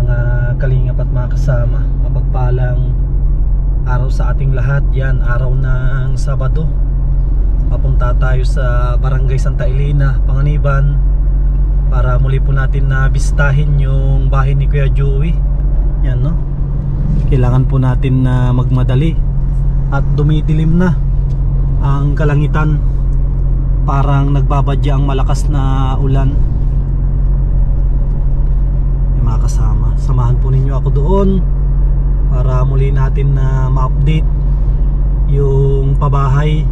mga kalingap at mga kasama. Mapagpalang araw sa ating lahat. Yan, araw ng Sabado. Papunta tayo sa Barangay Santa Elena, Panganiban, para muli po natin na bistahin yung bahay ni Kuya Joey. Yan, no? Kailangan po natin na magmadali at dumidilim na ang kalangitan. Parang nagbabadya ang malakas na ulan. Mga kasama, samahan po ninyo ako doon para muli natin na ma-update yung pabahay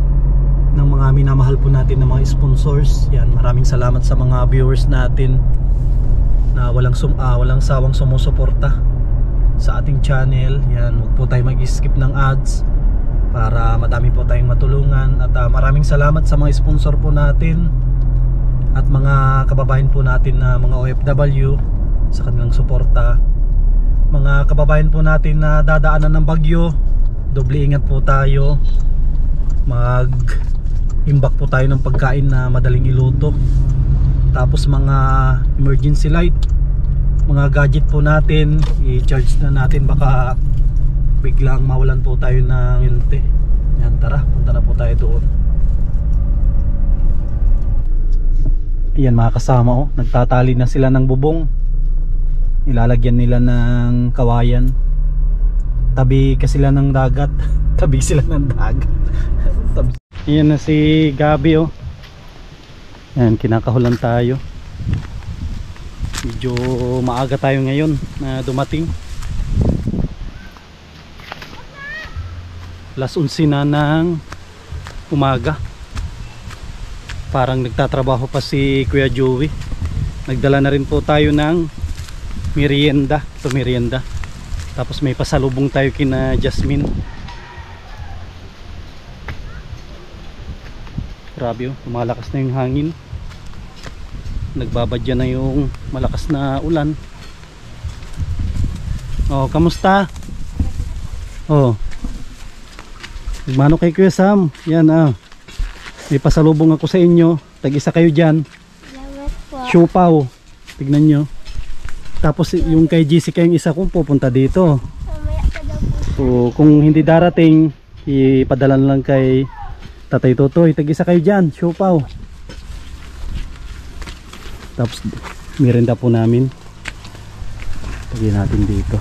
ng mga minamahal po natin ng mga sponsors. Yan, maraming salamat sa mga viewers natin na walang sawang sumusuporta sa ating channel. Yan, huwag po tayo mag-skip ng ads para madami po tayong matulungan. At maraming salamat sa mga sponsor po natin at mga kababayan po natin na mga OFW sa kanilang suporta. Mga kababayan po natin na dadaanan ng bagyo, doble ingat po tayo. Mag-imbak po tayo ng pagkain na madaling iluto. Tapos mga emergency light, mga gadget po natin, i-charge na natin, baka biglang mawalan po tayo ng yunte. Yan, tara, punta na po tayo doon. Yan mga kasama, nagtatali na sila ng bubong. Nilalagyan nila ng kawayan. Tabi kasi sila ng dagat. Tabi sila ng dagat. Yan na si Gabi, oh. Yan, kinakahulan tayo. Medyo maaga tayo ngayon na dumating. Alas 11 na ng umaga. Parang nagtatrabaho pa si Kuya Joey. Nagdala na rin po tayo ng merienda. Ito merienda. Tapos may pasalubong tayo kina Jasmine. Grabe, oh, lumalakas na yung hangin. Nagbabadya na yung malakas na ulan. Oh, kamusta? Oh, nagmano kay Kuya Sam. Yan, may pasalubong ako sa inyo. Tag-isa kayo dyan. Siopaw. Tignan nyo. Tapos yung kay Jessica yung isa kong pupunta dito. So, kung hindi darating, ipadala lang kay Tatay Totoy. Tag-isa kayo dyan, siopaw. Tapos merienda po namin. Tagyan natin dito.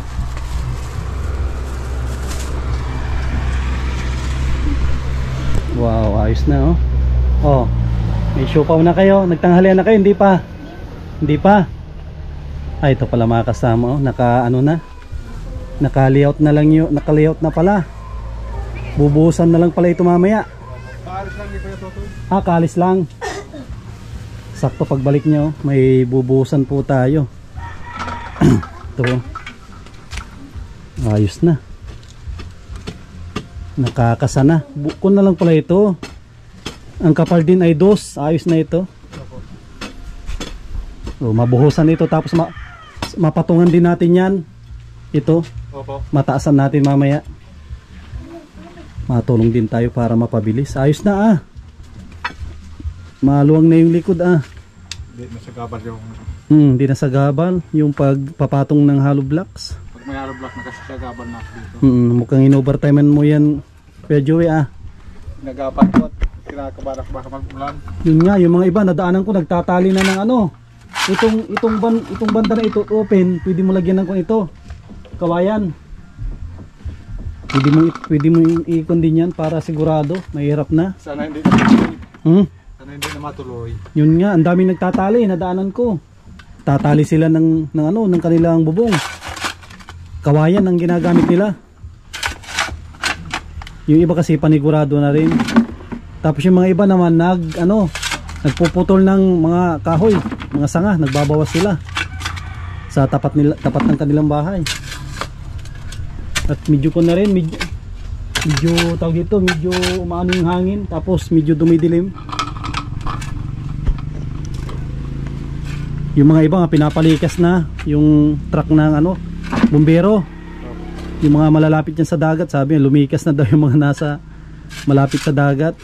Wow, ayos na, oh. Oh, may siopaw na kayo. Nagtanghalian na kayo, hindi pa? Hindi pa? Ay, ito pala mga kasama, oh. Naka-layout na lang yun. Naka-layout na pala. Bubuhusan na lang pala ito mamaya. Kaalis lang dito yung Totoy. Kaalis lang. Sakto pagbalik nyo, may bubuhusan po tayo. Ito. Ayos na. Nakakasa na. Bukon na lang pala ito. Ang kapal din ay dos. Ayos na ito. So, mabuhusan ito, tapos mapatungan din natin yan. Ito. Opo. Mataasan natin mamaya. Matulong din tayo para mapabilis. Ayos na, maluwang na yung likod, Hindi nasagabal yung hindi nasagabal yung pagpapatong ng hollow blocks. Pag may hollow block nakasagabal na dito. Mukhang in-overtime mo yan, Kuya Joey, Nagapan ko at kinakabarak baka mag-ulan. Yun nga, yung mga iba nadaanan ko nagtatali na ng itong banda na ito open, pwede mo lagyan ng ito kawayan. Pwede mo i-ikon din yan para sigurado. Mahirap na. Sana hindi na matuloy. Sana hindi na matuloy. Yun nga, ang daming nagtatali, nadaanan ko. Tatali sila ng kanilang bubong. Kawayan ang ginagamit nila. Yung iba kasi panigurado na rin. Tapos yung mga iba naman nagpuputol ng mga kahoy, mga sanga, nagbabawas sila sa tapat ng kanilang bahay. At medyo ko na rin, medyo tawag dito, medyo umaano yung hangin, tapos medyo dumidilim. Yung mga iba nga pinapalikas na yung truck ng bumbero. Yung mga malalapit yan sa dagat, sabi lumikas na daw yung mga nasa malapit sa dagat.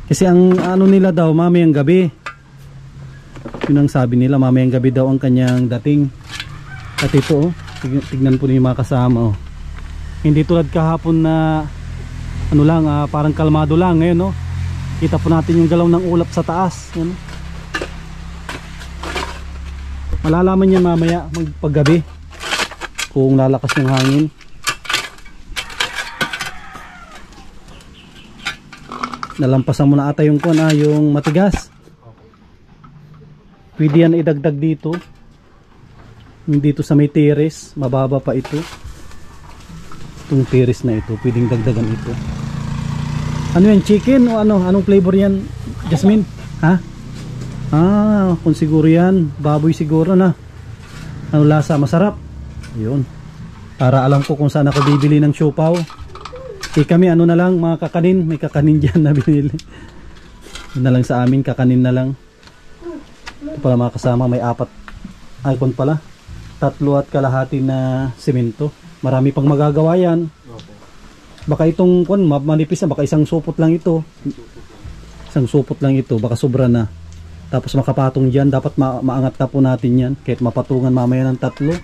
Kasi ang nila daw mamayang gabi Yun ang sabi nila, mamayang gabi daw ang kanyang dating. At ito, tignan po niyo mga kasama. Hindi tulad kahapon na ano lang, parang kalmado lang. Ngayon kita po natin yung galaw ng ulap sa taas. Yan. Malalaman niya mamaya magpaggabi kung lalakas ng hangin. Nalampasan mo na ata yung yung matigas. Pwede yan idagdag dito. Dito sa may terrace, mababa pa ito. Itong terrace na ito, pwedeng dagdagan ito. Ano yan, chicken o ano? Anong flavor yan, Jasmine? Ha? Kung siguro yan, baboy siguro na. Ano lasa? Masarap. Yun. Para alam ko kung saan ako bibili ng siopaw. Kami ano na lang, mga kakanin. May kakanin dyan na binili. Yun na lang sa amin, kakanin na lang. Ito pala mga kasama, may 4 icon pala. 3 at kalahati na semento. Marami pang magagawa yan. Baka itong manipis na, baka isang supot lang ito. Isang supot lang ito, baka sobra na. Tapos makapatong dyan, dapat maangat na po natin yan. Kahit mapatungan mamaya ng 3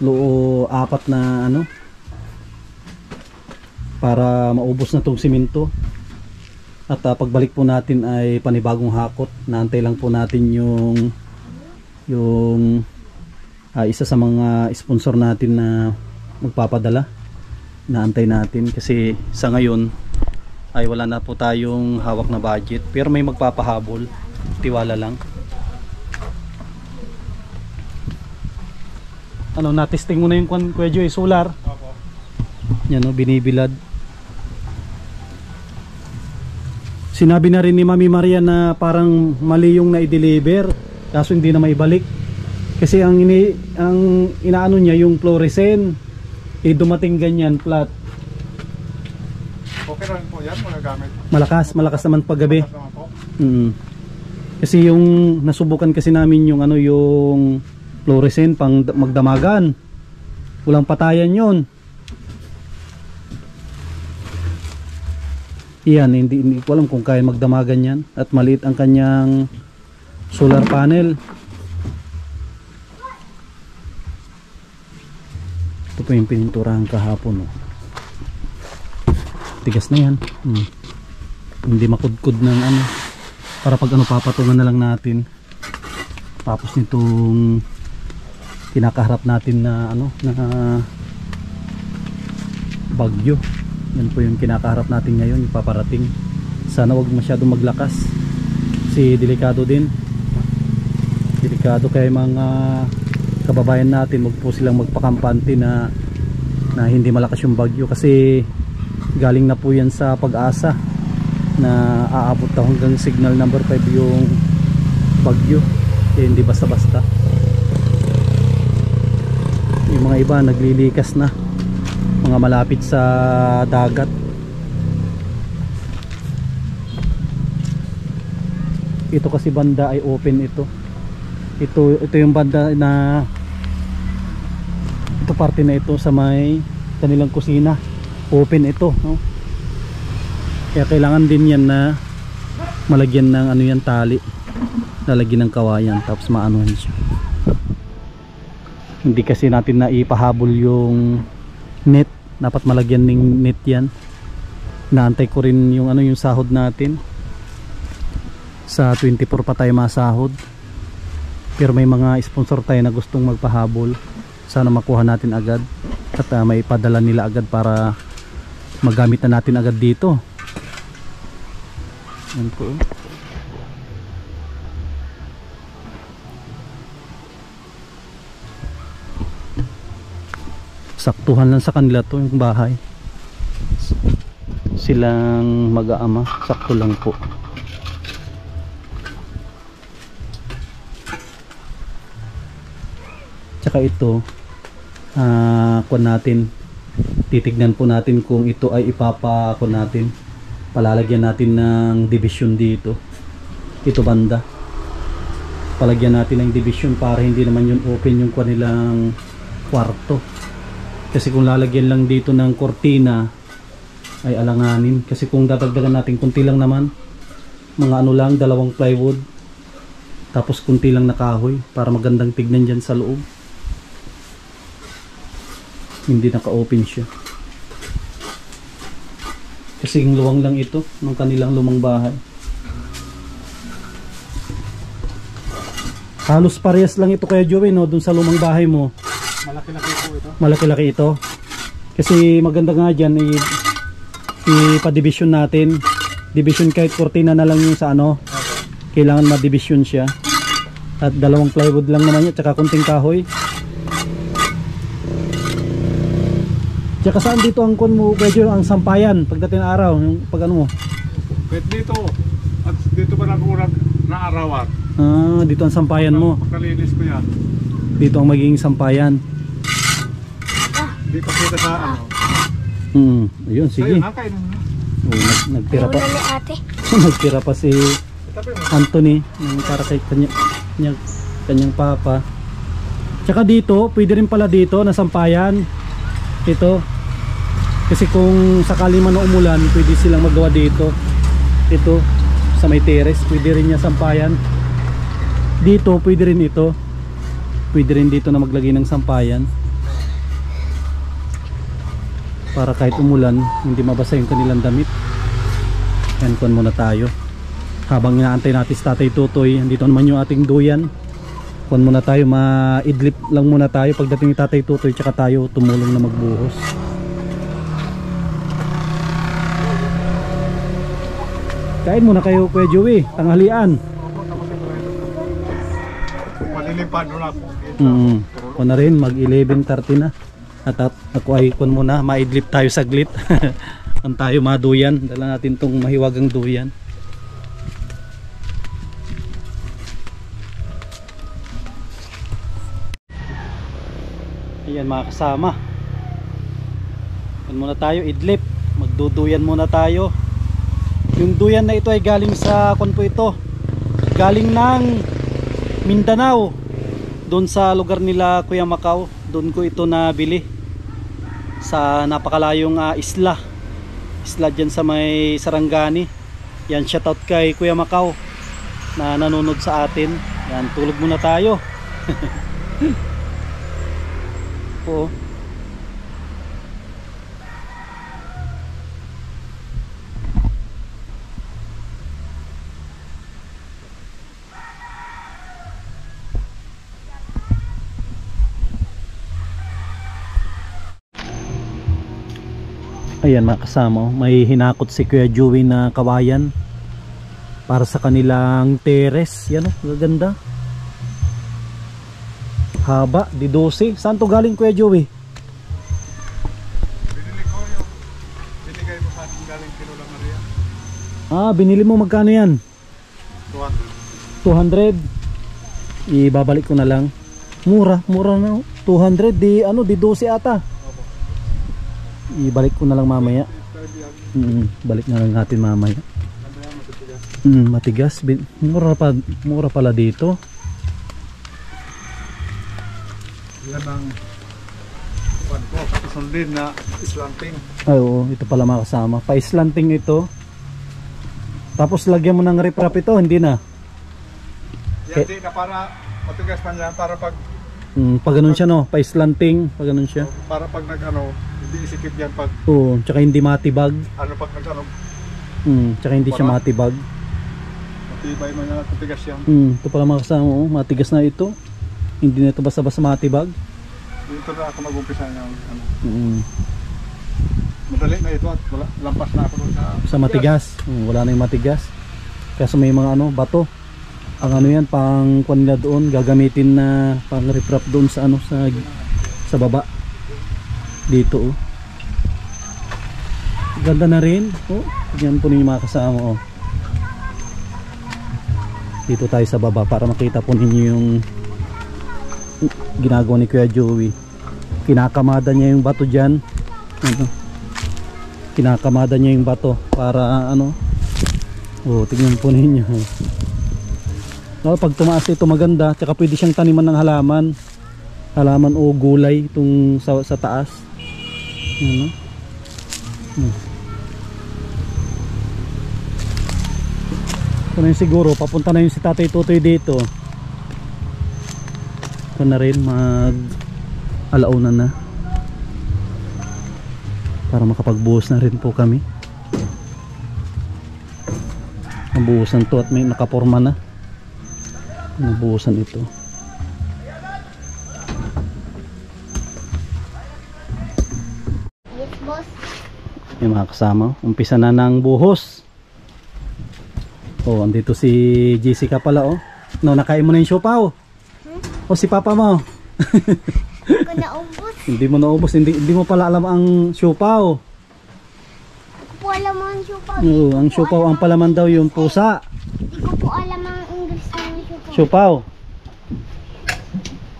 o 4 na ano. Para maubos na itong simento. At pagbalik po natin ay panibagong hakot. Naantay lang po natin yung isa sa mga sponsor natin na magpapadala. Naantay natin kasi sa ngayon ay wala na po tayong hawak na budget, pero may magpapahabol. Tiwala lang. Ano, na-testing mo na yung Kuya Joy, solar? Yan binibilad. Sinabi na rin ni Mami Maria na parang mali yung na-deliver, kaso hindi na maibalik. Kasi ang inaano niya yung fluorescent, dumating ganyan flat. Okay rin po yan, magagamit. Malakas naman paggabi. Kasi yung nasubukan kasi namin yung yung fluorescent pang magdamagan. Walang patayan yon. Iyan, hindi ko alam kung kaya magdamagan yan. At maliit ang kanyang solar panel. Ito po yung pininturahan kahapon. Tigas na yan. Hindi makudkod ng para pag papatungan na lang natin. Tapos nitong kinakaharap natin na na bagyo. Yan po yung kinakaharap natin ngayon, yung paparating. Sana wag masyadong maglakas. Kasi delikado din. Delikado kaya mga kababayan natin, wag po silang magpakampante na hindi malakas yung bagyo. Kasi galing na po yan sa Pag-asa na aabot daw hanggang signal number 5 yung bagyo. Kaya hindi basta-basta. Yung mga iba naglilikas na, mga malapit sa dagat. Ito kasi banda ay open ito. Ito yung banda na ito, parte na ito sa may kanilang kusina. Open ito, no? Kaya kailangan din yan na malagyan ng yan, tali. Lalagyan ng kawayan tapos maanuhan siya. Hindi kasi natin na ipahabol yung net, dapat malagyan ng net yan. Naantay ko rin yung yung sahod natin. Sa 24 pa tayo masahod, pero may mga sponsor tayo na gustong magpahabol. Sana makuha natin agad at may padala nila agad para magamit na natin agad dito. Yan po. Saktuhan lang sa kanila to yung bahay. Silang mag-aama, sakto lang po. Tsaka ito kuwan natin, titignan po natin kung ito ay ipapakon natin, palalagyan natin ng division dito. Ito banda, palagyan natin ng division para hindi naman yun open yung kanilang kwarto. Kasi kung lalagyan lang dito ng kortina ay alanganin. Kasi kung dadagdagan natin kunti lang naman, mga lang, 2 plywood, Tapos kunti lang na kahoy para magandang tignan dyan sa loob. Hindi naka-open siya. Kasing luwang lang ito ng kanilang lumang bahay. Halos parehas lang ito kaya Joey, no? Dun sa lumang bahay mo. Malaki-laki po ito. Malaki-laki ito. Kasi maganda nga dyan, ipa-division natin. Division kahit cortina na lang yung sa ano. Kailangan ma-division siya. At dalawang plywood lang naman yun, tsaka kunting kahoy. Tsaka saan dito ang kon mo, medyo ang sampayan pagdating ng araw, yung pag ano mo? Pwede dito. At dito ba nag-urag na arawan? Ah, dito ang sampayan mo. Pagkalinis ko yan. Dito ang magiging sampayan. Di pa kita sa ano. Ayun, sige. Sa'yo, nakainin mo. Nagtira pa. Wala ni ate. Nagtira pa si Anthony, yung para kay kanyang papa. Tsaka dito, pwede rin pala dito na sampayan. Ito. Kasi kung sakali man na umulan, pwede silang magawa dito. Ito, sa may terrace, pwede rin niya sampayan. Dito, pwede rin ito. Pwede rin dito na maglagay ng sampayan. Para kahit umulan, hindi mabasa yung kanilang damit. Yan, kuhan muna tayo. Habang inaantay natin si Tatay Tutoy, andito naman yung ating duyan. Kuhan muna tayo, ma-idlip lang muna tayo. Pagdating ni Tatay Tutoy, tsaka tayo tumulong na magbuhos. Kain muna kayo, Kuya Joey, tanghalian. Malilipad doon ako. Kuhan na rin, mag 11:30 na. At ako ay kuhan muna, ma-idlip tayo saglit. Kuhan tayo maduyan, dala natin tong mahiwagang duyan. Ayan mga kasama, kuhan muna tayo, idlip. Magduduyan muna tayo. Yung duyan na ito ay galing sa kuhan po ito, galing ng Mindanao, doon sa lugar nila Kuya Macau. Doon ko ito nabili sa napakalayong isla dyan sa may Sarangani. Yan, shoutout kay Kuya Macau na nanonood sa atin. Yan, tulog muna tayo. Oo. Ayan mga kasama, may hinakot si Kuya Joey na kawayan para sa kanilang terrace. Yan o, gaganda. Haba, di 12. Saan to galing Kuya Joey? Binili ko yung binigay mo sa akin galing Kinulang Maria. Ah, binili mo, magkano yan? 200. Ibabalik ko na lang. Mura na. 200 di ano, di 12 ata. Ibalik ko na lang mamaya. Balik na lang natin mamaya. Matigas. Mura pala dito. Yan ang kuwan ko, katisundin na islanting. Ay oo, ito pala mga kasama. Pa-islanting ito. Tapos lagyan mo ng riprap ito, hindi na. Yan di na para matigas man yan, para pag pag ganun siya no, pa-islanting, pag ganun siya. para pag nag-ano, hindi isikip yan pag Oo, tsaka hindi matibag. ano pag nag-ano, Tsaka hindi siya matibag. matibay man yan at matigas yan. Ito pala mga kasama, oh, matigas na ito. Hindi na ito basta-basta matibag. Dito na ako mag-umpisa niya. Ano. Madali na ito at wala, lampas na ako doon Sa matigas. Wala na yung matigas. Kaso may mga ano, bato. Ang ano yan, pang kuwan nila doon, gagamitin na pang riprap doon sa ano, sa baba. Dito oh. Ganda na rin. Oh, tignan po ninyo mga kasama oh. Dito tayo sa baba para makita po ninyo yung ginagawa ni Kuya Joey. Kinakamada niya yung bato dyan. Ano? Kinakamada niya yung bato para ano. Oh, tignan po ninyo. No, pag tumaas ito maganda, tsaka pwede siyang taniman ng halaman o gulay itong sa taas. Ano? Ito na yun siguro, papunta na yun si Tatay Tutoy dito. Ito na rin mag alauna na para makapagbuhos na rin po kami. Nabuhusan to at may nakaporma na. Nabuhusan ito. Yes, boss. Yung mga kasama, umpisa na ng buhos. Oh, andito si Jessica pala oh. No, nakain mo na yung siopaw. O si papa mo. Hindi ko naubos. Hindi mo naubos, hindi mo pala alam ang siopaw. Hindi ko po alam ang siopaw. Oo, ang siopaw ang palaman daw yung pusa. Hindi ko po alam ang English ng siopaw. Siopaw.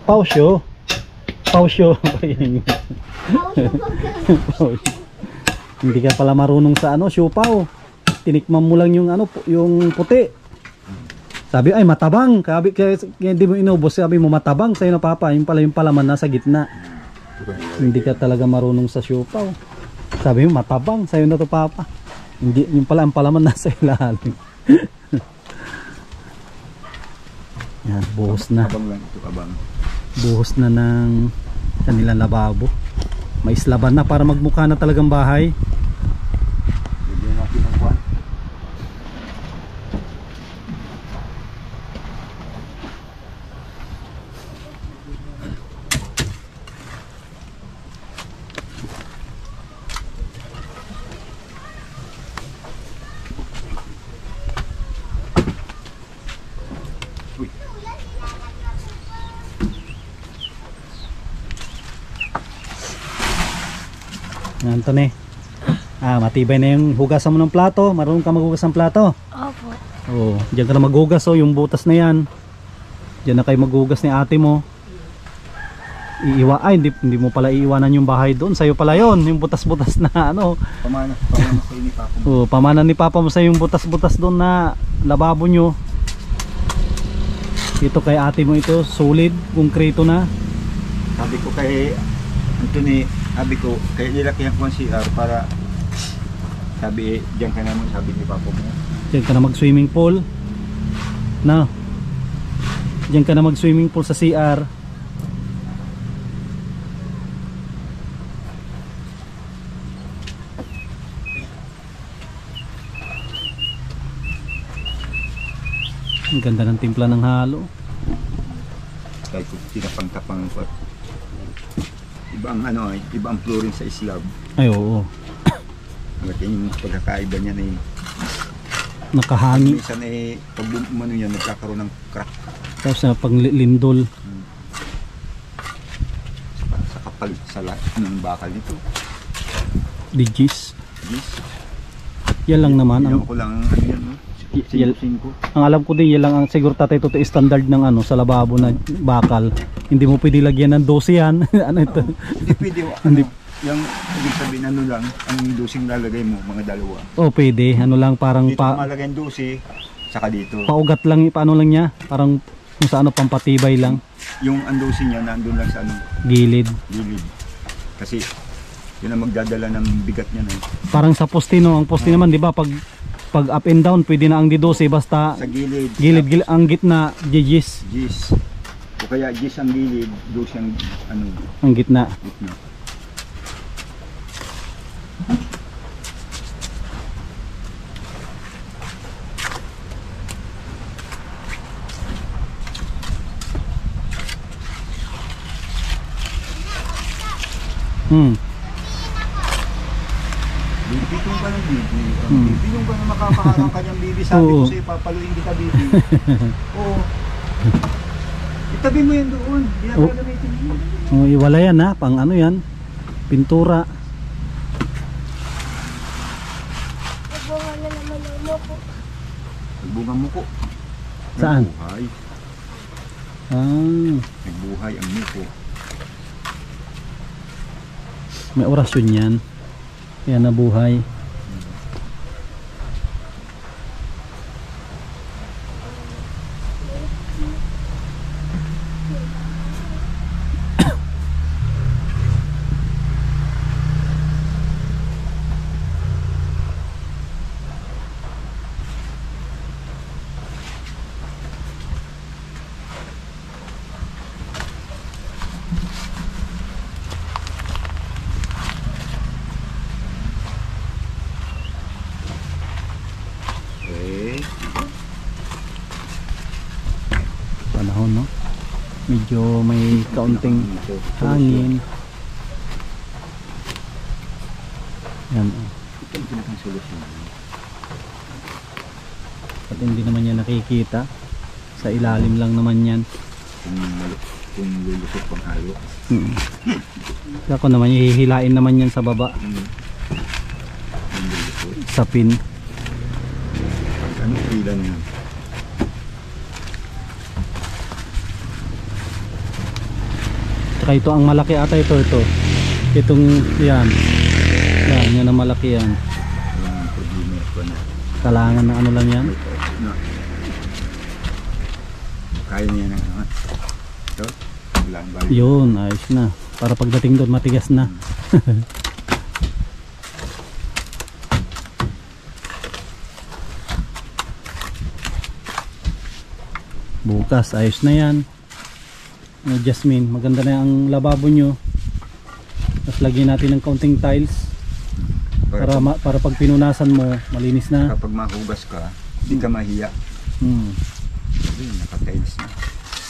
Pausyo. Pausyo. Hindi ka pala marunong sa ano, siopaw. Tinikman mo lang yung ano, yung puti. Sabi ay matabang. Kaya hindi mo inubos, sabi mo matabang sa'yo na papa. Yung pala yung palaman nasa gitna. Hindi ka talaga marunong sa siopaw. Sabi mo matabang sa'yo na to papa. Hindi, yung pala ang palaman nasa ilalim. Yan, buhos na. Abang lang ito, abang. Buhos na ng kanilang lababo. May islaban na para magmukha na talagang bahay. Bigyan natin ng buwan. Yan, Tone. Matibay na yung hugasan mo ng plato. Marunong ka maghugas ng plato. Opo. Oo, diyan ka na maghugas oh, yung butas na yan. Diyan na kayo maghugas ni ate mo. Hindi mo pala iiwanan yung bahay doon. Sa'yo pala yon, yung butas-butas na ano. Pamana sa ni papa mo. Oo, pamana ni papa mo sa yung butas-butas doon na lababo nyo. Ito kay ate mo ito, solid, konkreto na. Sabi ko kay Anthony, sabi ko, kaya nilakihan ko ang CR para sabi, diyan ka naman, sabi ni papa mo. Diyan ka na mag-swimming pool. Na. Diyan ka na mag-swimming pool sa CR. Ang ganda ng timpla ng halo. Kahit tinapang-tapang ko. Iba ang ano, iba ang flooring sa slab. Ay oo. Hanggat yung pagkakaiba niya na Nakahangin. minsan pag umano yan, nagkakaroon ng crack. Tapos na panglindol. Sa kapal sa ng bakal nito. Digis. Yes. Yan lang naman. Yan ko lang ano yan, no? Sinusin ko. Ang alam ko din yan lang ang siguro tatay toto standard ng ano sa lababo na bakal. Hindi mo pwede lagyan ng 12 yan. Ano ito? Hindi pwede. Ano, yung ibig sabihin ano lang, ang dosing lalagay mo, mga dalawa. Oh, pwede. Ano lang parang Dito malagay ang dosi, saka dito. paugat lang, paano lang niya? Parang kung sa ano pampatibay lang. Yung ang dosi niya nandun lang sa ano, Gilid. gilid. Kasi yun ang magdadala ng bigat niya na. Parang sa poste no, ang poste naman 'di ba pag up and down pwede na ang di-12 basta Sa gilid. gilid ang gitna gis Gis. O kaya gis ang gilid, dosi ang ano, ang gitna. gitna. Bibitong ka ng bibi. Bibitong ka na makapaharang kanyang bibi. Sabi ko sa'yo, papaluin kita bibi. Oo. Itabi mo yan doon. Hindi na gagamitin mo. Oh, iwala yan ha, pang ano yan, pintura. Nagbunga na naman ang muko. Nagbunga mo ko. Saan? Nagbuhay. Nagbuhay ang muko. May orasyon yan. Yan nabuhay. Medyo may kaunting hangin. Yan. Ito ang pinakang solusyon. At hindi naman yan nakikita. Sa ilalim lang naman yan. Kung lulusot pang halo. Ako naman, hihilain naman yan sa baba. Sa pin. Anong ilan yan? Tsaka ito ang malaki ata ito. Itong yan. Yan ang malaki yan. Yung problema ko na. Kalangan na ano lang yan. Na. Kaya niya na naman. Ito. Walang balik. Yun, ayos na. Para pagdating doon matigas na. Bukas, ayos na yan. Jasmine, maganda na ang lababo nyo. Tapos lagyan natin ng kaunting tiles para pag pinunasan mo, malinis na. Kapag mahugas ka, hindi ka mahiya. Sabi, naka-tiles na.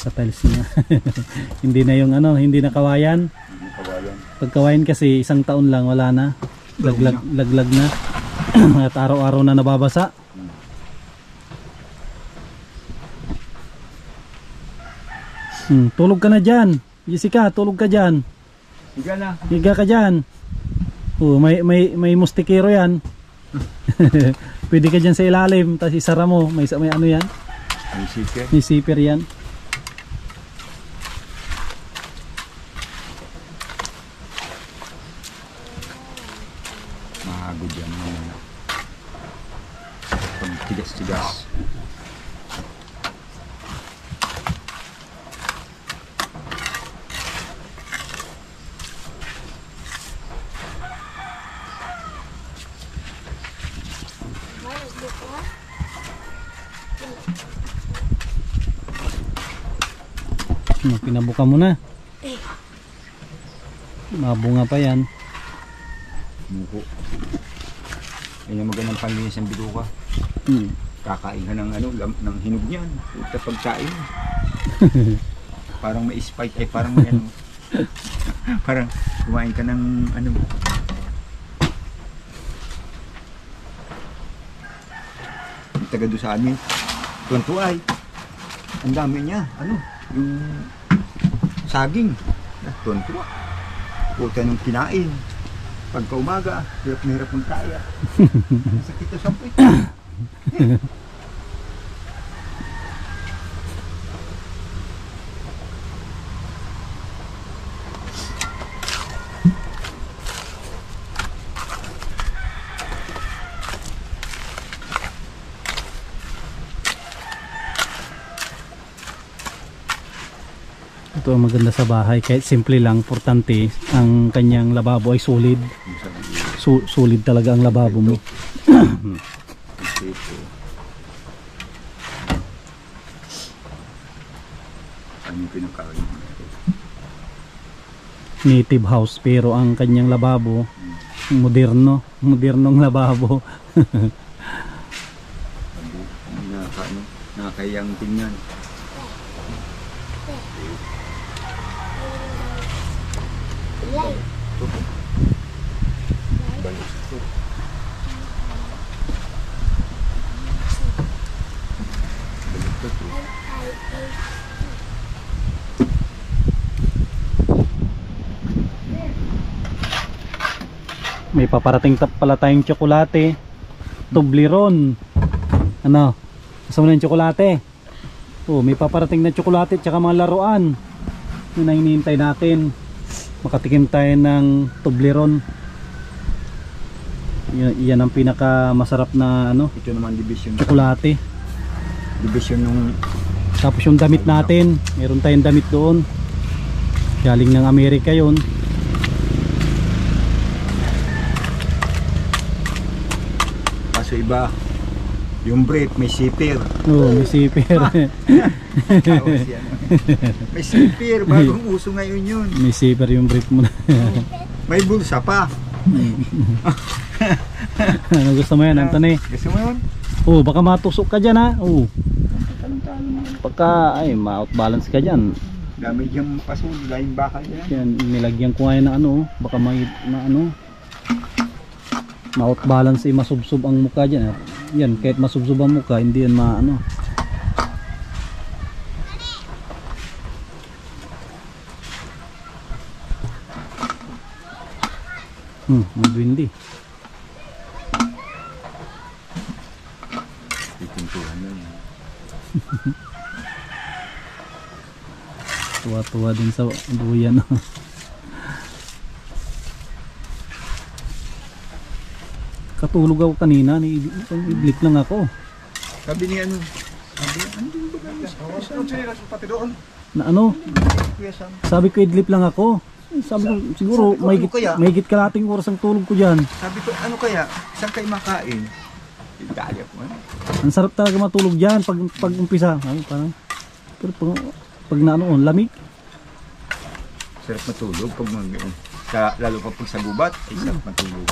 Sa tiles na. Hindi na yung ano, hindi na kawayan. Kawayan. Pag kawayan kasi isang taon lang wala na. Laglag na. At araw-araw na nababasa. Tulog ka na dyan. Jessica, tulog ka dyan. Higa na. Higa ka dyan. May mustikero yan. Pwede ka dyan sa ilalim. Tapos isara mo. May ano yan? May zipper. May zipper yan. Mahagod yan. Pag tigas-tigas. Pinabuka mo na. Mabunga pa yan. Muko. Yan ang magandang panlinis ng biluka. Kakain ka ng ano, ng hinog niyan. Puta pagkain. Parang may spike, ay parang may ano. Parang kumain ka ng ano. Yung taga doon sa amin. Tuwan-tuwa ay. Ang dami niya. Ano? Yung saging. Tuwan-tuwa. Puta nung kinain. Pagka umaga, hirap na hirap ng kaya. Sakit na sampay. Ito ang maganda sa bahay, kahit simple lang, importante ang kanyang lababo ay solid. Solid talaga ang lababo mo. Ano yung pinakain mo? Native house pero ang kanyang lababo modernong lababo. Nakakayang tingnan. May paparating pala tayong tsokolate. Toblerone. Ano? Gusto mo na yung tsokolate? May paparating na tsokolate tsaka mga laruan. Yun ang hinihintay natin. Makatikim tayo ng Toblerone. Yan ang pinaka masarap na ano, Ito naman division. tsokolate. Division nung Tapos yung damit natin, meron tayong damit doon. Galing ng Amerika yun. kaso iba. Yung brief may zipper. May zipper. Tawas yan. May zipper, bagong uso ngayon yun. May zipper yung brief mo na. May bulsa pa. Ano gusto mo yan, Anthony? Gusto mo yun? Baka matusok ka dyan ha. Pagka, ma-outbalance ka dyan. Dami diyang paso, lahing bakal yan. Yan, nilagyan ko ngayon na ano, baka may na ano, ma-out balance masubsob ang mukha dyan. Yan, kahit masubsob ang mukha, hindi yan maano. Magwindi. Pipintuhan na yan. Tuwa-tuwa din sa duyan. Katulog ako kanina, idlik lang ako. Sabi ni ano? Sabi, ano din ba ganun? Ano sinilas mo pati doon? Na ano? Kuya Sam. Sabi ko idlip lang ako. Sabi ko siguro Sabi ko, ano kaya? may higit kalating oras ang tulog ko diyan. Sabi ko, ano kaya? Saan kayo makain? Dali ako. Ang sarap talaga matulog diyan pag umpisa. Ay, parang pero pag naano, lamig. Sarap matulog pag lalo pa pag sa gubat, ay sarap matulog.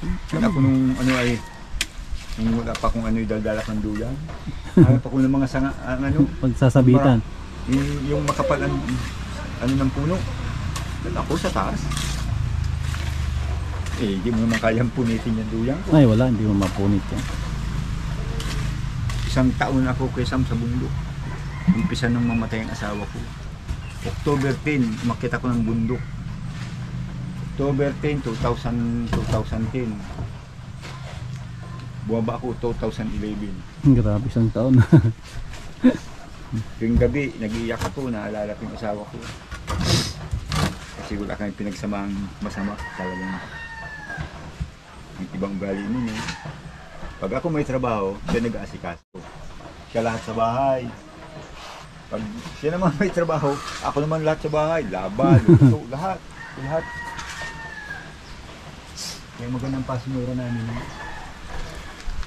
Kaya ako nung ano ay nung wala pa kung ano yung daldalak ng duyan. Ayaw pa ko ng mga sanga, ano, Pagsasabitan. yung makapal ang ano ng puno. Doon ako sa taas. Eh, hindi mo naman kayang punitin yung duyan ko. Ay, wala, hindi mo mapunit yan. Isang taon ako kay Sam sa bundok. Umpisa nung mamatay ang asawa ko. October 10, makita ko ng bundok. October 10, 2010. Buwaba ako 2011. Grabe, isang taon. Yung gabi, nag-iiyak ako, naalala ko yung asawa ko. Kasi wala kami pinagsamang masama talagang yung ibang ugali nun eh. Pag ako may trabaho, siya nag-aasikaso. Siya lahat sa bahay. Pag siya naman may trabaho, ako naman lahat sa bahay. Laban, luto, lahat. Lahat. Kaya magandang pasinura namin.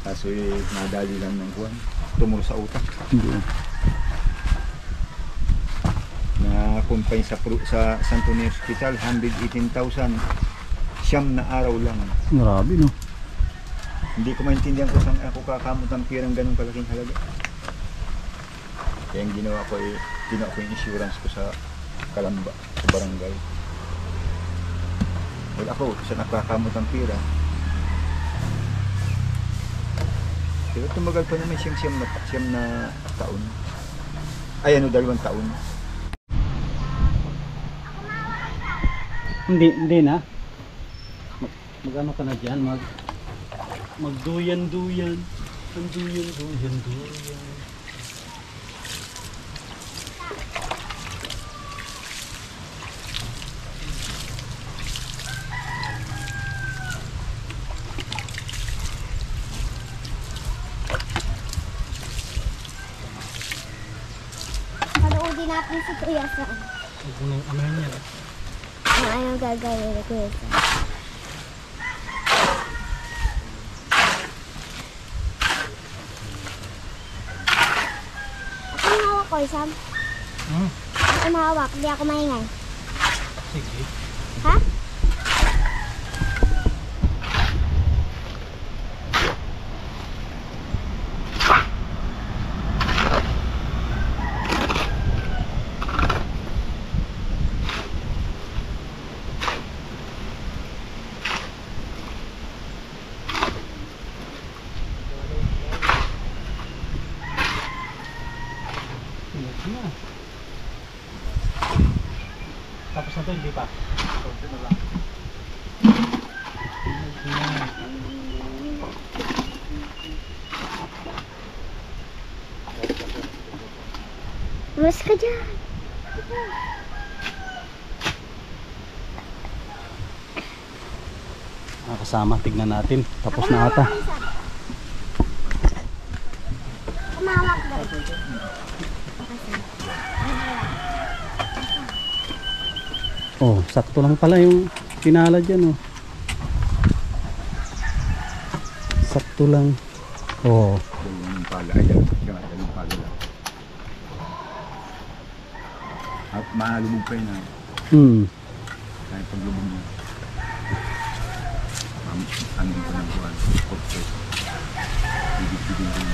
Kaso eh, nadali lang ng kuwan. Tumuro sa utak. Hindi. Na kumpay sa Santo Niño Hospital, 118,000. Siyam na araw lang. Grabe, no? Hindi ko maintindihan kung saan ako kakamot ng pirang ganun kalaking halaga. Kaya ang ginawa ko eh, ginawa ko yung insurance ko sa Kalamba, sa barangay. Well, ako, saan nakakamot ng pira. Pero tumagal pa naman siyam na taon. Ay ano, 2 taon. Hindi na. Mag-ano ka na dyan? Magduyan-duyan. Duyan. Panoodin natin si Kuya Sam. Huwag mo nang amahin yan. Anong gagawin ni Kuya Sam? Ako yung hawak, Kuya Sam. Ako yung hawak, di ako maingay. Sige. Ha? Tapos na to, hindi pa. Mas ka dyan. Kasama, tignan natin. Tapos na ata. Kumawak daw. Oh, sakto lang pala yung pinala dyan, oh. Sakto lang. Oh. Dalawang pala, ay dalawang pala lang. At malubog pa yun ha. Kahit paglubog niya. Andin ko ng buwan. Corporate. Bigit-bigit din.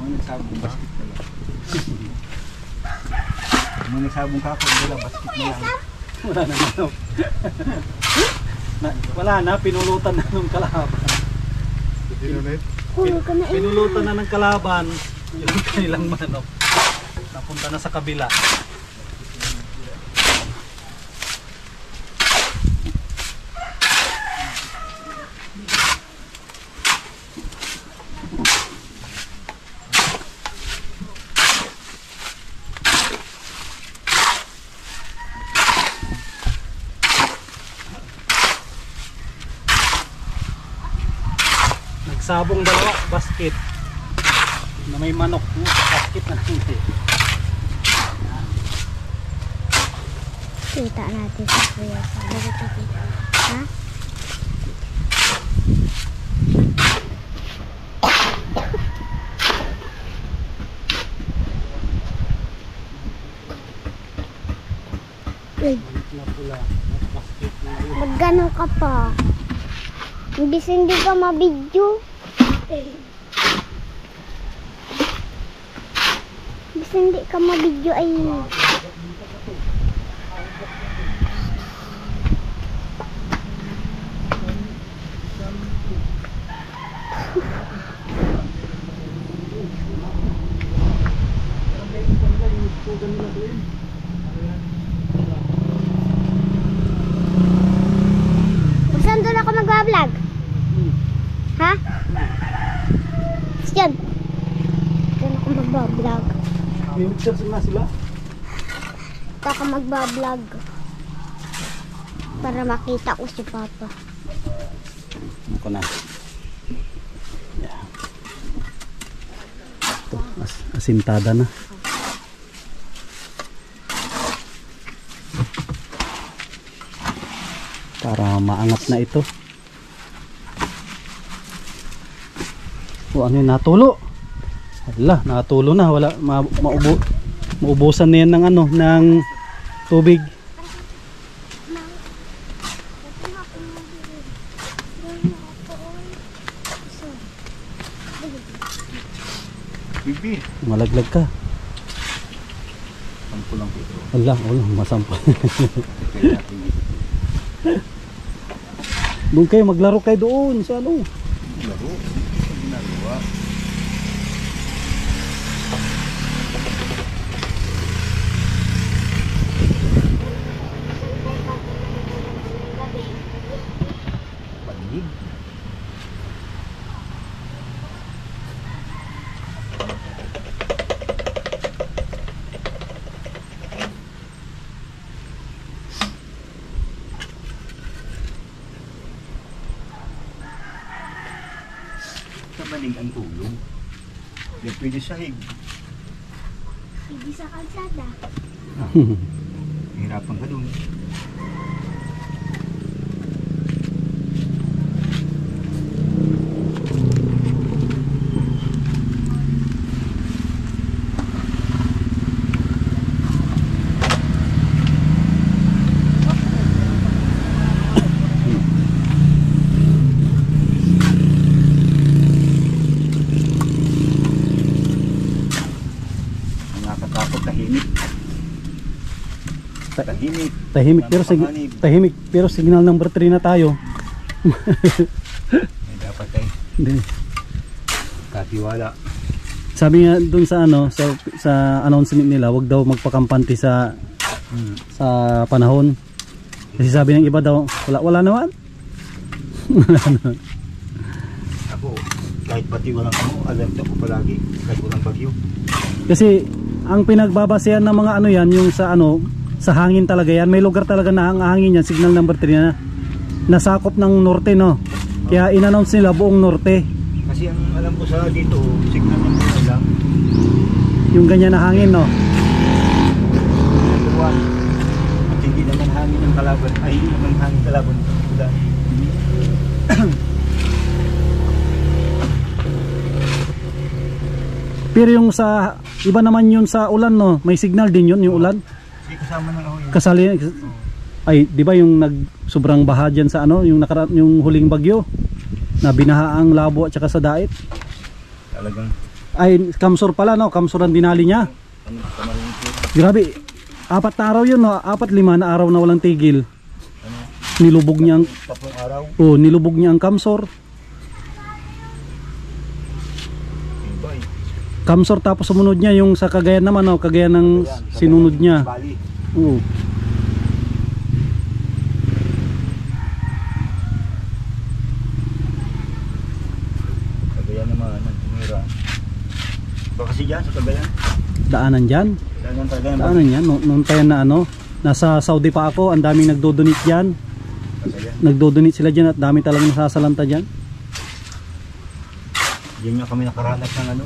Mga nagsabong basket na lang. Mga nagsabong kakon nila, basket na lang. Wala na manok. Wala na, pinulutan na ng kalaban. Pinulit. Hulog ka na eh. Pinulutan na ng kalaban yung kanilang manok. Napunta na sa kabila. Nagsabong dalawa, basket na may manok, basket na hindi. Kita natin sa kuya. Ha? Uy, Na pula, basket na yun. magano ka pa. Imbis hindi ka mabidyo. Imbis hindi ka mabidyo ay saan doon ako magbablog? Ha? Diyan. Doon ako magbablog. May pictures na sila. Ito ako magbablog. Para makita ko si Papa. Ako na. Yeah. Ito, asintada na. Para maangat na ito. O ano yun, natulo. Hala, natulo na. Wala, maubusan na yan ng ano, ng tubig. Bibi. Malaglag ka. Sampo lang po ito. Hala, masampal. Kaya natin dito. Doon kayo, maglaro kayo doon sa ano. Laro. Ginagawa. Panig. Sa manig ang tulog. Yan pwede sahig. Hindi sa kalsada. Hirapan ka dun. Nakakatakot, tahimik. Tahimik. Tahimik pero signal number 3 na tayo. May dapat tayo. Hindi. Katiwala. Sabi nga doon sa ano sa announcement nila, wag daw magpakampante sa panahon. Kasi sabi ng iba daw, wala naman. Wala naman. Ako, kahit pati walang alam ko palagi, kahit walang bagyo. Kasi ang pinagbabasehan ng mga ano yan, yung sa ano, sa hangin talaga yan. May lugar talaga na ang hangin yan, signal number 3 na nasakop ng norte, no. Kaya in-announce nila buong norte. Kasi ang alam ko sa dito, signal ng mga lang. Yung ganyan na hangin, no. Tuwan. At hindi naman hangin ng kalaban. Ay, hindi naman hangin kalaban. Ulan. Pero yung sa iba naman yun sa ulan, no. May signal din yun, yung ulan. Kasi kasama ng ako yun. Kasali ay, di ba yung sobrang baha dyan sa ano, yung yung huling bagyo na binaha ang Labo at saka sa Dait. Talagang Ay, Kamsor pala, no? Kamsor ang dinali niya. Ano, Tamarin po. Grabe, 4 na araw yun, no? 4-5 na araw na walang tigil. Nilubog niya ang... Tatlong araw. Oh, nilubog niya ang Kamsor. Ibay. Kamsor tapos sumunod niya yung sa Cagayan naman, no? Cagayan ng sinunod niya. Bali. Oo. Cagayan naman, ang tumira. Baka kasi dyan sa Cagayan. Daanan dyan. Daanan talaga ng Daanan yan. Noong tayo na ano, nasa Saudi pa ako, ang daming nagdodonate dyan. Cagayan. Nagdodonate sila dyan at dami talagang nasasalanta dyan. Diyan nga kami nakaranas ng ano.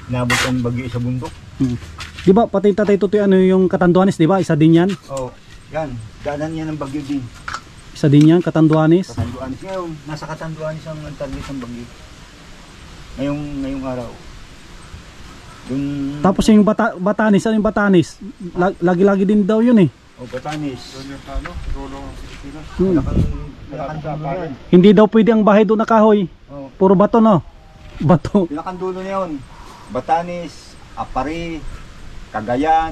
Inabot ang bagyo sa bundok. Di ba pati Tatay Tutoy ano yung Katanduanes, di ba? Isa din yan. Oh, yan. Daanan yan ng bagyo din. Isa din yan, Katanduanes. Katanduanes. Ngayon, nasa Katanduanes ang target ng bagyo. Ngayong araw. Dun... Tapos yung Batanes, ano yung Batanes? Lagi-lagi din daw yun eh. Oh, Batanes. Doon yung ano, dulo ng Pilipinas. Malakang dulo yan. Hindi daw pwede ang bahay doon na kahoy. Oh, Puro bato, no? Bato. pinakang dulo na yun. Batanes, Apari, Cagayan,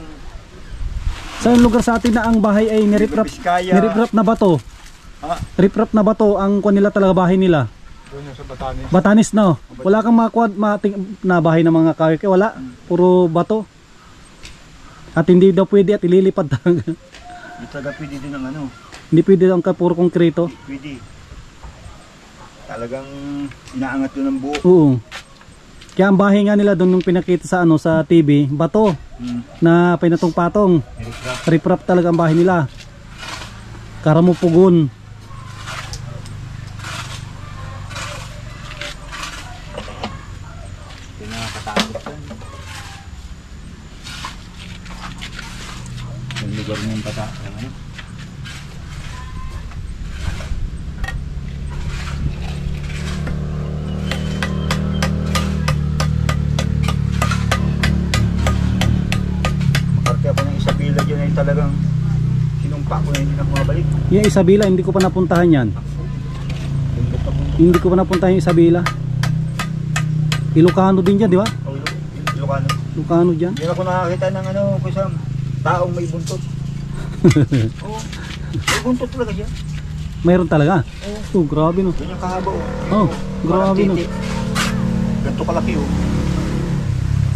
Sa lugar sa atin na ang bahay ay niriprap Biskaya. na bato. Ha? Riprap na bato ang kuwan nila talaga bahay nila. Doon yung sa Batanes. Batanes, no? Wala kang makuha na bahay ng mga kahoy. Wala. Puro bato. At hindi daw pwede at ililipad talaga. Hindi talaga pwede din ang ano. Hindi pwede ang puro konkreto. Pwede. Talagang inaangat yun ng buo. Oo. Kaya ang bahay nga nila doon nung pinakita sa ano sa TV, bato na pinatong-patong. Riprap talaga ang bahay nila. Karamupugon. Pinakatakot yan. Yung lugar niya yung pata. Ano? Makarte ako ng Isabela dyan ay talagang sinumpa ko na hindi na kumabalik. Yung Isabela, hindi ko pa napuntahan yan. Hindi ko pa napuntahan yung Isabela. Ilocano din dyan, di ba? O, Ilocano. Ilocano dyan. Hindi ako nakakita ng ano, kusang taong may buntot. Oo, may buntot talaga siya. Mayroon talaga. Oh, grabe no. Yan yung kahaba oh. Oh, grabe no. Ganito kalaki oh.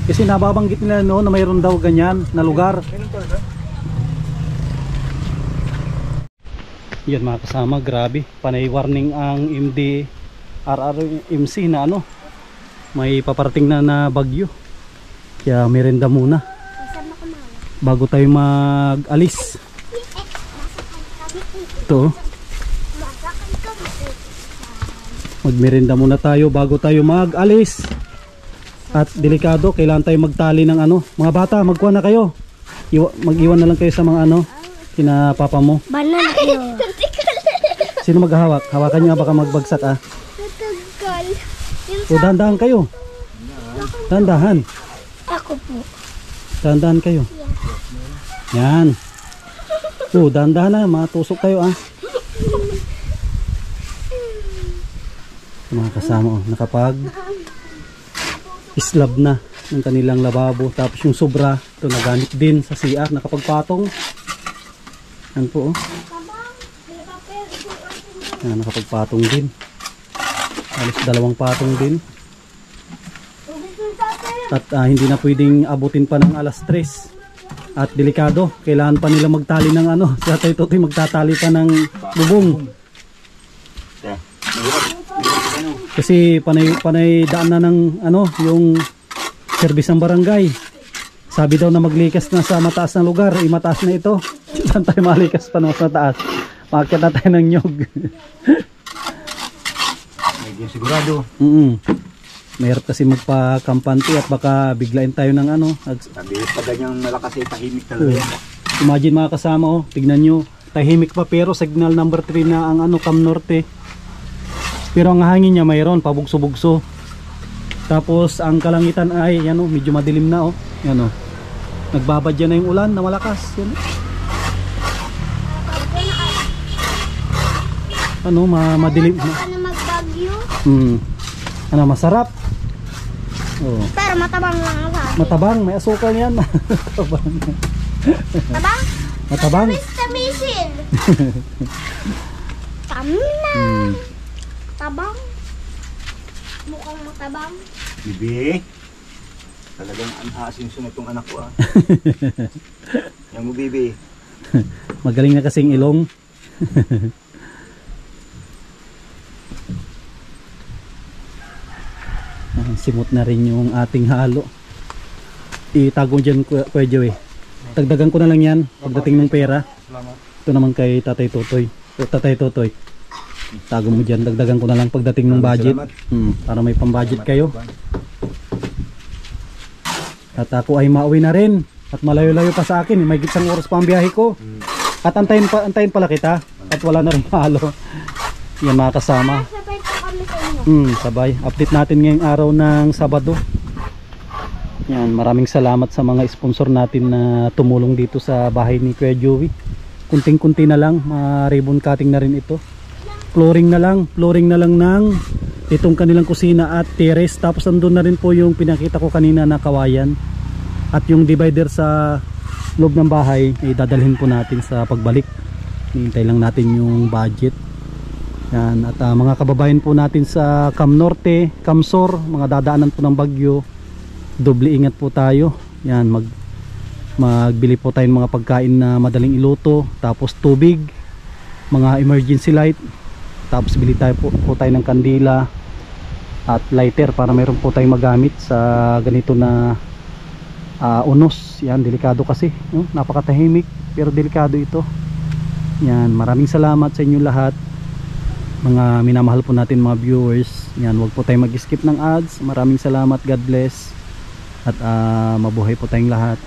Kasi nababanggit nila noon na mayroon daw ganyan na lugar. Ganun talaga. Yan mga kasama, grabe. Panay warning ang RRMC na ano. May paparating na bagyo. Kaya merenda muna Kasama ko mama. bago tayo mag-alis. Ito, Masakan kami. magmerenda muna tayo bago tayo mag-alis. At delikado, kailangan tayo magtali ng ano. Mga bata, magkuha na kayo. Mag-iwan na lang kayo sa mga ano, kina papa mo. Banana kayo. Sino maghahawak? Hawakan nyo, baka magbagsak ah. Natagal. O dahan-dahan kayo. Dahan-dahan. Ako po. Dahan-dahan kayo. Yan. O dahan-dahan na, matusok kayo ah. Mga kasama oh, nakapag slab na ng kanilang lababo. Tapos yung sobra, ito nagamit din sa CR, nakapagpatong. Yan po oh. Yan, nakapagpatong din. Alos 2 patong din. At hindi na pwedeng abutin pa ng alas 3. At delikado, kailangan pa nila magtali ng ano. Si Tatay Tutoy magtatali pa ng bubong. Kasi panay daan na ng ano, yung service ng barangay. Sabi daw na maglikas na sa mataas na lugar, mataas na ito. Saan tayo malikas pa na mas mataas? Maakyat na tayo ng nyog. Medyo sigurado. Mahirap kasi magpa-kampante at baka biglain tayo ng ano. Sabi pa ganyang malakas ay tahimik talaga. Imagine mga kasama oh, tignan nyo. Tahimik pa pero signal number 3 na ang ano, Cam Norte. Pero ang hangin niya mayroon, pabugso-bugso. Tapos ang kalangitan ay yan oh, medyo madilim na oh. Yan oh. Nagbabadya na yung ulan na malakas. Yan. Ano, madilim. Ano magbagyo? Ano, masarap. Oh. Pero matabang lang ang sabi. Matabang, may asukal yan. Matabang. Tabang? Matabang. Tamisin. Tamina. Tabang. Mukhang matabang. Bibi. Talagang asin-sun na itong anak ko ah. Yan mo, Bibi. Magaling na kasing ilong. Simot na rin yung ating halo. Itago dyan, Kuya Joey. Dagdagan ko na lang yan pagdating ng pera. Salamat. Ito naman kay Tatay Totoy. Tatay Totoy. Tago mo dyan. Dagdagan ko na lang pagdating ng budget. Para may pambudget kayo. At ako ay mauwi na rin. At malayo-layo pa sa akin. May gitsang oras pa ang biyahe ko. At antayin pala kita. At wala na rin halo. Yan mga kasama. Sabay po kami sa inyo. Sabay. Update natin ngayong araw ng Sabado. Yan, maraming salamat sa mga sponsor natin na tumulong dito sa bahay ni Kuya Joey. Kunting-kunti na lang, ribbon cutting na rin ito. Flooring na lang ng itong kanilang kusina at terrace. Tapos andun na rin po yung pinakita ko kanina na kawayan. At yung divider sa loob ng bahay ay dadalhin po natin sa pagbalik. Hintay lang natin yung budget. Yan, at mga kababayan po natin sa Cam Norte, Camsor, mga dadaanan po ng bagyo, doble ingat po tayo. Yan, magbili po tayo ng mga pagkain na madaling iluto, tapos tubig, mga emergency light, tapos bili tayo po tayo ng kandila at lighter para mayroon po tayong magamit sa ganito na unos. Yan, delikado kasi, napakatahimik pero delikado ito. Yan, maraming salamat sa inyo lahat, mga minamahal po natin mga viewers. Yan, wag po tayong mag-skip ng ads. Maraming salamat, God bless, at mabuhay po tayong lahat.